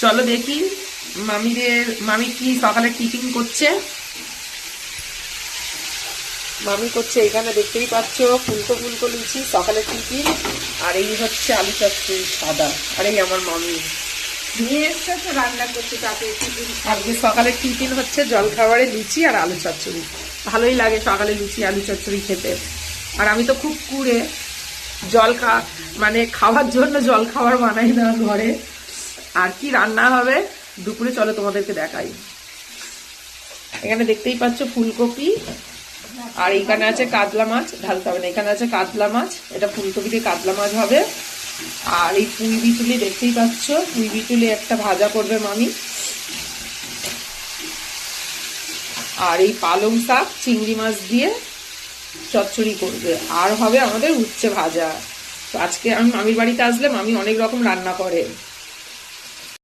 চলো দেখি মামি কি সকালে টিফিন করছে। মামি করছে এখানে দেখতেই পাচ্ছ ফুলকো ফুলকো লুচি সকালে টিফিন, আর এই হচ্ছে আলু চচ্চড়ি সাদা, আর এই আমার মামি নিয়ে এসছে তো রান্না করছে তাতে টিফিন। আজকে সকালে টিফিন হচ্ছে জলখাবারে লুচি আর আলু চচ্চড়ি। ভালোই লাগে সকালে লুচি আলু চচ্চড়ি খেতে। আর আমি তো খুব কুড়ে, মানে খাওয়ার জন্য জল খাবার বানাই না ঘরে। আর কি রান্না হবে দুপুরে চলো তোমাদেরকে দেখাই। এখানে দেখতেই পাচ্ছ ফুলকপি, আর এইখানে আছে কাতলা মাছ, ঢালতে হবে না, এখানে আছে কাতলা মাছ, এটা ফুলকপি দিয়ে কাতলা মাছ হবে। আর এই পুঁই বিচুলি দেখতেই পাচ্ছ, পুঁই বিচুলি একটা ভাজা করবে মামি। আর এই পালং শাক চিংড়ি মাছ দিয়ে চচ্চড়ি করবে, আর হবে আমাদের উচ্ছে ভাজা। তো আজকে আমি মামির বাড়িতে আসলে মামি অনেক রকম রান্না করে।